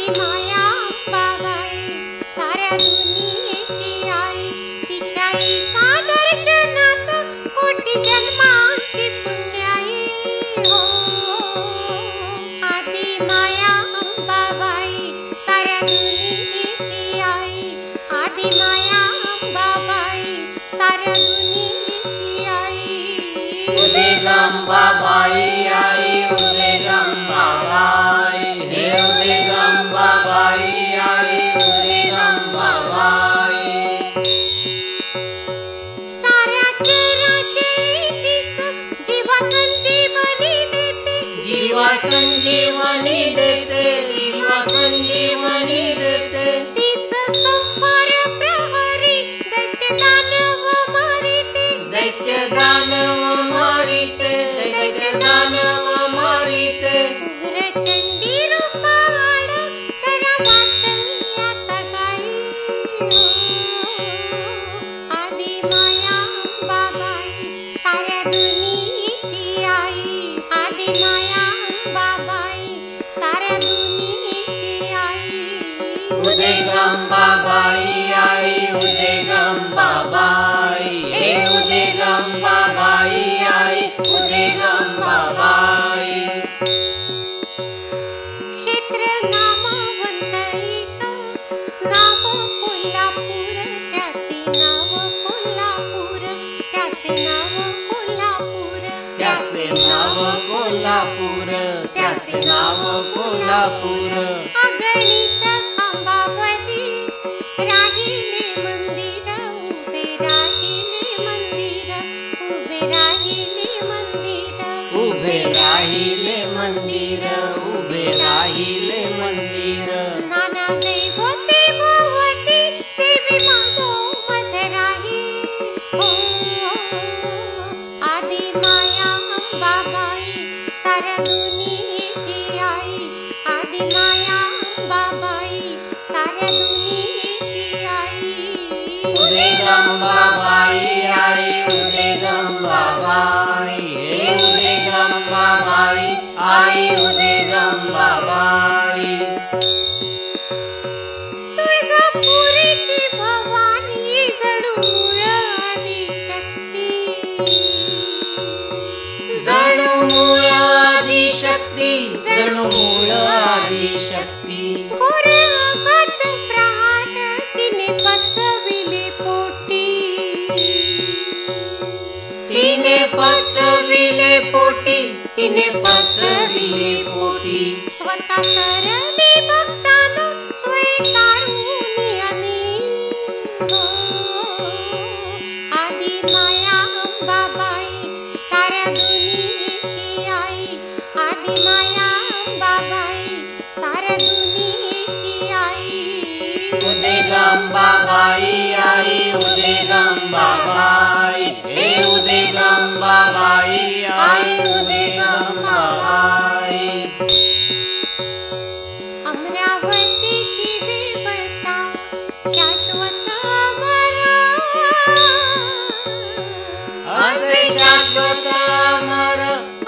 आदि माया अंबाबाई साऱ्या दुनियेची आई. तिच्या एका दर्शनात कोटी जन्मांची पुण्याई हो. आदि माया अंबाबाई साऱ्या दुनियेची आई. आदि माया अंबाबाई साऱ्या दुनियेची आई. उदिगंबाबाई आई उदिगंबाबाई हे उदिगंबाबाई आई उदिगंबाबाई. साऱ्या चराचरीतीच जीवा संजीवनी देते. जीवा संजीवनी देते. जीवा संजीवनी देते. तीच संहार प्रहरी दैत्य दानव मारिते. दैत्य दानव मारिते. दैत्य दानव मारिते. उग्र चंडी रूपाड जरा वात्सल्याचा गाई हो. आदि माया अंबाबाई साऱ्या दुनियेची आई. आदि माया अंबाबाई साऱ्या दुनियेची आई. उदिगंबाबाई आई उदिगंबाबाई हे उदिगंबाबाई आई उदिगंबाबाई. क्षेत्र नामवंत एक नाव कोल्हापूर. त्याचे नाव कोल्हापूर. त्याचे नाव कोल्हापूर. त्याचे नाव कोल्हापूर. त्याचे नाव कोल्हापूर. अगणित खांबावरी राहिले मंदिर. उभे राहिले मंदिर. उभे राहिले मंदिर. उभे राहिले मंदिर. उभे राहिले मंदिर. नाना दैवते भवती देवी मागो मधराही हो. आदि माया अंबाबाई साऱ्या दुनियेची आई. आदि माया अंबाबाई साऱ्या दुनियेची आई. उदिगंबाबाई आई उदिगंबाबाई हे उदिगंबाबाई आई उदिगंबाबाई. तुळजापुरीची भवानी जणू मूळ आदिशक्ती. जणू मूळ आदिशक्ती. जणू मूळ आदिशक्ती. कोरे अघात प्रहार तिने पचविले पोटी. तिने पचविले पोटी. तिने पचविले पोटी. स्वतः करणे भक्तांनो स्वीकारुनियानी हो. आदि माया अंबाबाई साऱ्या दुनियेची आई. आदि माया अंबाबाई साऱ्या दुनियेची आई. उदिगंबाबाई आई उदिगंबाबाई हे उदिगंबाबाई आई उदिगंबाबाई. अमरावतीची देवता शाश्वत अमर. असे शाश्वत अमर.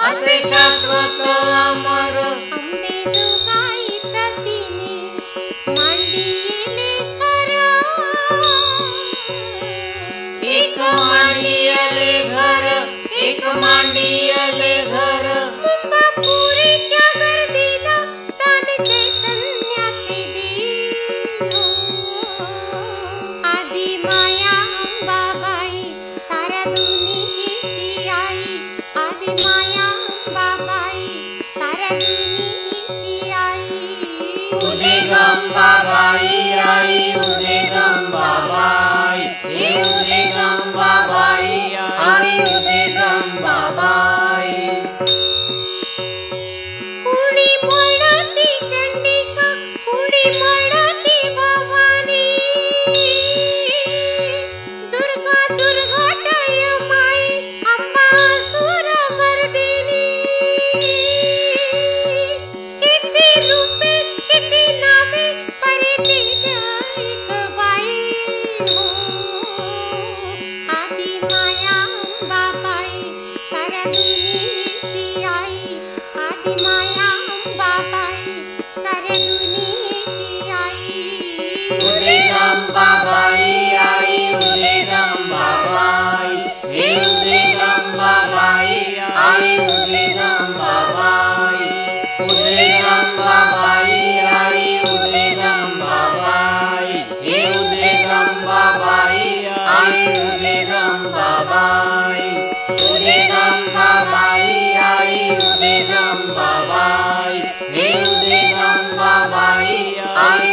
असे शाश्वत अमर. अंबेजोगाईत तिने मांडिले घर. एक मांडियले घर. एक मांडियले घर. मुंबापुरीच्या गर्दीला दान चैतन्याचे देव हो. आदि माया अंबाबाई साऱ्या दुनियेची आई. आदि माया अंबाबाई साऱ्या दुनियेची आई. उदिगंबाबाई आई उदिगंबाबाई हे उदिगंबाबाई आई उदिगंबाबाई. कुणी म्हणती चंडिका. कुणी म्हणती भवानी. दुर्गा दुर्गाटय माई अंबा असुरमर्दिनी. किती रूपे किती नावे परी तिच्या एक बाई हो. आदि माया अंबाबाई साऱ्या दुनियेची आई. आदि माया अंबाबाई साऱ्या दुनियेची उद्रेगंबाबाई आई उद्रेगंबाबाई हे उद्रेगंबाबाई आई उद्रेगंबाबाई उद्रेगंबाबाई आई उद्रेगंबाबाई हे उद्रेगंबाबाई आई